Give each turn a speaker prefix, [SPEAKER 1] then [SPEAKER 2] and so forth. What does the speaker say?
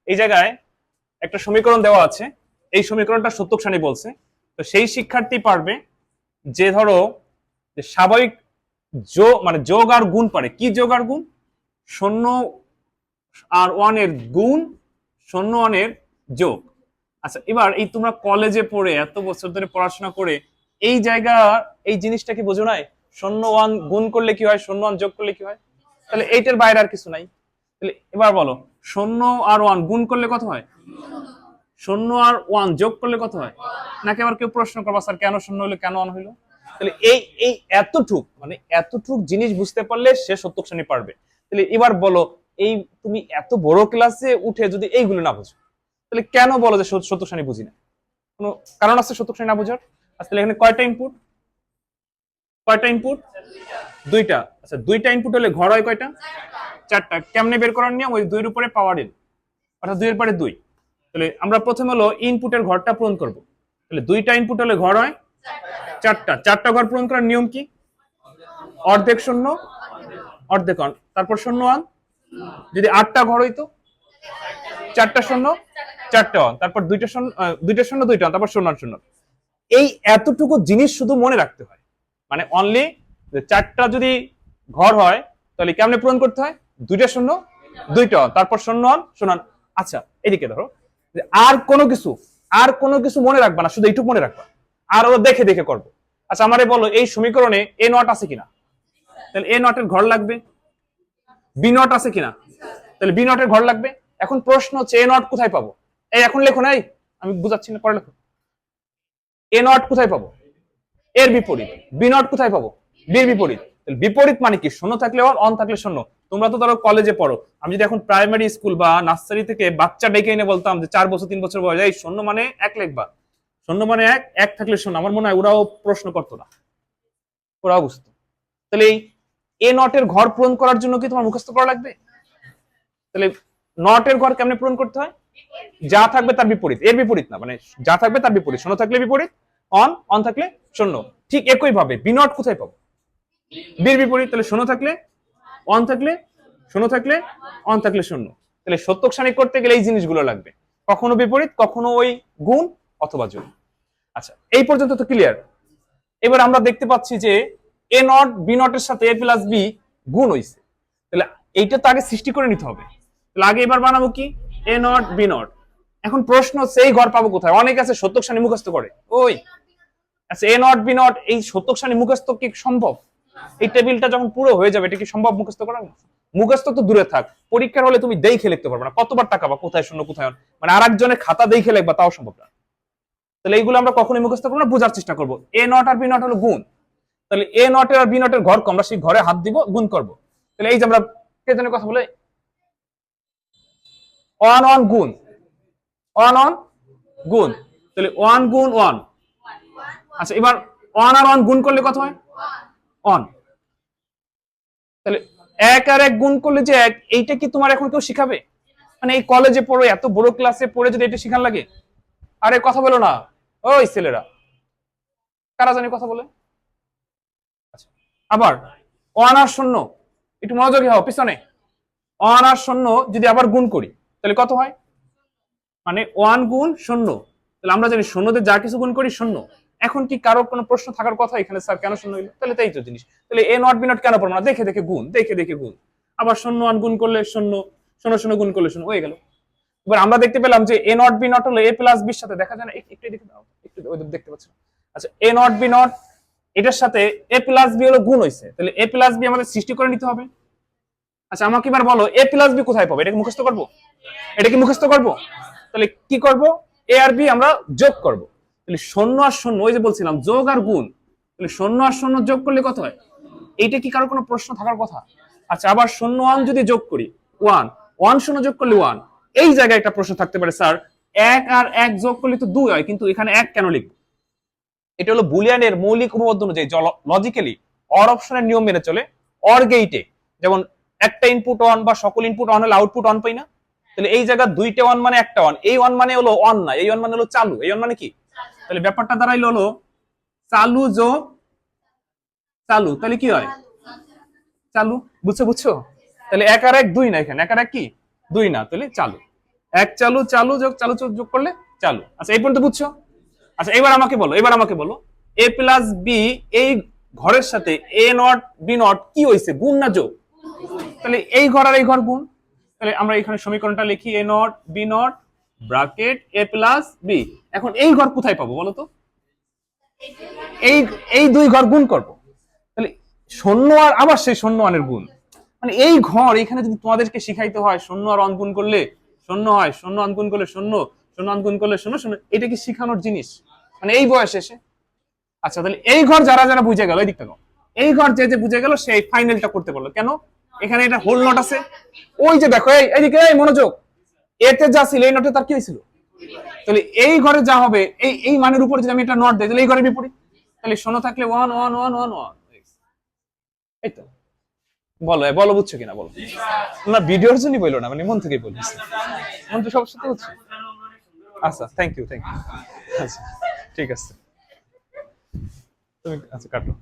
[SPEAKER 1] এই জায়গায় একটা সমীকরণ দেওয়া আছে, এই সমীকরণটা সত্যক সারণী বলছে। তো সেই শিক্ষার্থী পারবে যে ধরো যে স্বাভাবিক মানে যোগ আর গুণ পারে। কি যোগ আর গুণ? শূন্য আর ওয়ান এর গুণ, শূন্য ওয়ান এর যোগ। আচ্ছা, এবার এই তোমরা কলেজে পড়ে এত বছর ধরে পড়াশোনা করে এই জায়গা এই জিনিসটা কি বোঝো নাই? শূন্য ওয়ান গুণ করলে কি হয়, শূন্য ওয়ান যোগ করলে কি হয়? তাহলে এইটার বাইরে আর কিছু নাই। তাহলে এবার বলো, শূন্য আর ওয়ান গুণ করলে কত হয়? শূন্য আর ওয়ান যোগ করলে কত হয়? নাকি আবার কেউ প্রশ্ন করবা, স্যার কেন শূন্য হলো, কেন ওয়ান হইলো? তাহলে এই এই এতটুক মানে এতটুক জিনিস বুঝতে পারলে সে সত্যক শ্রেণী পারবে। তাহলে এবার বলো, এই তুমি এত বড় ক্লাসে উঠে যদি এইগুলো না বুঝো, তাহলে কেন বলো যে সত্যক শ্রেণী বুঝি না? কোনো কারণ আছে সত্যক শ্রেণী না বুঝার? আসলে এখানে কয়টা ইনপুট? কয়টা ইনপুট? দুইটা। আচ্ছা, দুইটা ইনপুট হলে ঘর হয় কয়টা? চারটা। কেমনে বের করার নিয়ম? ওই দুইয়ের উপরে পাওয়ার এন, অর্থাৎ দুইয়ের পরে দুই। তাহলে আমরা প্রথমে হলো ইনপুটের ঘরটা পূরণ করব। তাহলে দুইটা ইনপুট হলে ঘর হয় চারটা। চারটা ঘর পূরণ করার নিয়ম কি? অর্ধেক শূন্য, অর্ধেক ওয়ান, তারপর শূন্য ওয়ান। যদি আটটা ঘর হইতো, চারটা শূন্য, চারটা ওয়ান, তারপর দুইটা শূন্য, দুইটা শূন্য, দুইটা ওয়ান, তারপর শূন্য শূন্য। এই এতটুকু জিনিস শুধু মনে রাখতে হয়। মানে অনলি চারটা যদি ঘর হয় তাহলে কেমনে পূরণ করতে হয়? দুইটা শূন্য, দুইটা ওয়ান, তারপর শূন্য ওয়ান, শূন্য ওয়ান। আচ্ছা, এদিকে ধরো আর কোনো কিছু মনে রাখবা না, শুধু এইটুকু মনে রাখবা, আর ও দেখে দেখে করবো। আচ্ছা, আমারে বলো এই সমীকরণে এ নট আছে কিনা? তাহলে এ নটের ঘর লাগবে। বি নট আছে কিনা? তাহলে বি নটের ঘর লাগবে। এখন প্রশ্ন হচ্ছে এ নট কোথায় পাবো? এই এখন লেখো নাই, আমি বুঝাচ্ছি না, পরে লেখো। এ নট কোথায় পাবো? এর বিপরীত। বি নট কোথায় পাবো? বির বিপরীত। বিপরীত মানে কি? শূন্য থাকলে অন থাকলে শূন্য। তোমরা তো ধরো কলেজে পড়ো, আমি যদি এখন প্রাইমারি স্কুল বা নার্সারি থেকে বাচ্চা ডেকে এনে বলতাম যে 4 বছর 3 বছর বয়স, এই শূন্য মানে এক লিখবা, শূন্য মানে এক, এক থাকলে শূন্য, আমার মনে হয় ওরাও প্রশ্ন করতো না, ওরাও বুঝতো। তাহলে এই এ নটের ঘর পূরণ করার জন্য কি তোমার মুখস্থ করা লাগবে? তাহলে নটের ঘর কেমনে পূরণ করতে হয়? যা থাকবে তার বিপরীত, এর বিপরীত না, মানে যা থাকবে তার বিপরীত। শূন্য থাকলে বিপরীত অন, অন থাকলে শূন্য। ঠিক একই ভাবে বি নট কোথায় পাবো? বির বিপরীত। তাহলে শূন্য থাকলে অন, থাকলে শূন্য, থাকলে অন, থাকলে শূন্য। তাহলে সত্যক সারণী করতে গেলে এই জিনিসগুলো লাগবে, কখনো বিপরীত, কখনো ওই গুণ অথবা যোগ। আচ্ছা, এই পর্যন্ত তো ক্লিয়ার। এবার আমরা দেখতে পাচ্ছি যে এ নট বি নটের সাথে এ প্লাস বি গুণ হইছে। তাহলে এইটা তো আগে সৃষ্টি করে নিতে হবে। তাহলে আগে এবার বানাবো কি? এ নট বি নট। এখন প্রশ্ন সেই ঘর পাবো কোথায়? অনেকে আছে সত্যক সারণী মুখস্থ করে, ওই আচ্ছা এ নট বি নট এই সত্যক সারণী মুখস্থ কি সম্ভব? এই টেবিলটা যখন পুরো হয়ে যাবে এটা কি সম্ভব মুখস্থ করা? মুখস্থ তো দূরে থাক, পরীক্ষার হলে তুমি দেখে লিখতে পারবে না, কতবার টাকা বা কোথায় শূন্য কোথায়, মানে আরেকজনের খাতা দেখে লিখবা তাও সম্ভব না। তাহলে এইগুলো আমরা কখনোই মুখস্থ করবো না, বোঝার চেষ্টা করবো। এ নট আর বি নট হলো গুণ। তাহলে এ নটের আর বি নটের ঘর আমরা সেই ঘরে হাত দিব, গুণ করব। তাহলে এই যে আমরা কে জানি কথা বলে ওয়ান ওয়ান গুণ, ওয়ান ওয়ান গুণ। তাহলে ওয়ান গুণ ওয়ান। আচ্ছা, এবার ওয়ান আর ওয়ান গুণ করলে কত হয়? ওয়ান। তাহলে এক আর এক গুণ করলে যে এক, এইটা কি তোমার এখন কেউ শিখাবে? মানে এই কলেজে পড়ো, এত বড় ক্লাসে পড়ে যদি এটা শিখান লাগে? আরে কথা বলো না, ওই ছেলেরা কারা জানি কথা বলে। আচ্ছা, আবার ওয়ান আর শূন্য, একটু মনোযোগী হও পিছনে। ওয়ান আর শূন্য যদি আবার গুণ করি তাহলে কত হয়? মানে ওয়ান গুণ শূন্য। তাহলে আমরা জানি শূন্যতে যা কিছু গুণ করি শূন্য। এখন কি কারো কোনো প্রশ্ন থাকার কথা এখানে, স্যার কেন শূন্য হইলো? তাহলে তাই তো জিনিস। তাহলে এ নট বি নট কেন পড়বো না? দেখে দেখে গুণ, দেখে দেখে গুণ। আবার শূন্য ওয়ান গুণ করলে শূন্য, শূন্য শূন্য গুণ করলে শূন্য, হয়ে গেল। এবার আমরা দেখতে পেলাম যে এ নট বি নট হলো এ প্লাস বির সাথে, দেখা যায় না? একটু দেখে দাও, একটু ওই দেখতে পাচ্ছ। আচ্ছা, এ নট বি নট এটার সাথে এ প্লাস বি হলো গুণ হইছে, তাহলে এ প্লাস বি আমাদের সৃষ্টি করে নিতে হবে। আচ্ছা, আমাকে এবার বলো এ প্লাস বি কোথায় পাবো? এটা কি মুখস্থ করবো? এটা কি মুখস্থ করবো? তাহলে কি করব? এ আর বি আমরা যোগ করব। তাহলে শূন্য আর শূন্য, ওই যে বলছিলাম যোগ আর গুণ। তাহলে শূন্য আর শূন্য যোগ করলে কত হয়? এইটা কি কারো কোনো প্রশ্ন থাকার কথা? আচ্ছা, আবার শূন্য ওয়ান যদি যোগ করি ওয়ান, ওয়ান শূন্য যোগ করলে ওয়ান। এই জায়গায় একটা প্রশ্ন থাকতে পারে, স্যার এক আর এক যোগ করলে তো দুই হয়, কিন্তু এখানে এক কেন লিখবো? এটা হলো বুলিয়ানের মৌলিক উপপাদ্য অনুযায়ী লজিক্যালি অর অপশনের নিয়ম মেনে চলে। অর গেইটে যেমন একটা ইনপুট অন বা সকল ইনপুট অন হলে আউটপুট অন পাই না? তাহলে এই জায়গা দুইটা ওয়ান মানে একটা ওয়ান, এই ওয়ান মানে হলো অন না, এই ওয়ান মানে হলো চালু, এই ওয়ান মানে কি? তাহলে ব্যাপারটা দাঁড়াইলো হলো চালু যোগ চালু, তাহলে কি হয়? চালু। বুঝছো বুঝছো? তাহলে এক আর এক দুই না, এখানে এক আর এক কি? দুই না, তাহলে চালু। এক চালু চালু যোগ চালু যোগ করলে চালু। আচ্ছা এই পর্যন্ত বুঝছো? আচ্ছা এবার আমাকে বলো এ প্লাস বি এই ঘরের সাথে এ নট বি নট কি হয়েছে, গুণ না যোগ? তাহলে এই ঘর আর এই ঘর গুণ। তাহলে আমরা এখানে সমীকরণটা লিখি A not B not bracket A plus B. এখন এই ঘর কোথায় পাবো বলো তো? এই এই দুই ঘর গুণ করবো। তাহলে শূন্য আর আবার সেই শূন্য আনের গুণ, মানে এই ঘর এখানে যদি তোমাদেরকে শিখাইতে হয় শূন্য আর অন গুণ করলে শূন্য হয়, শূন্য অন গুণ করলে শূন্য, শূন্য অন গুণ করলে শূন্য শূন্য, এটা কি শিখানোর জিনিস মানে এই বয়সে এসে? আচ্ছা তাহলে এই ঘর যারা যারা বুঝে গেল এই দিকটা নাও, এই ঘর যে যে বুঝে গেল সেই ফাইনালটা করতে পারলো। কেন? এখানে এটা হোল নট আছে, ওই যে দেখো এইদিকে এই মনোযোগ, এতে যা ছিল এই নটে তার কি হয়েছিল? তাহলে এই ঘরে যা হবে এই এই মানের উপরে যদি আমি এটা নট দিই তাহলে এই ঘরে বিপরীত, তাহলে শূন্য থাকলে one one one one one. এই তো বলো বলো বুঝছো কিনা বলো? না ভিডিওর জন্যই বললো না, মানে মন থেকেই বলছি, মন তো সবার সাথে হচ্ছে। আচ্ছা থ্যাংক ইউ। আচ্ছা ঠিক আছে তুমি আচ্ছা কাটো।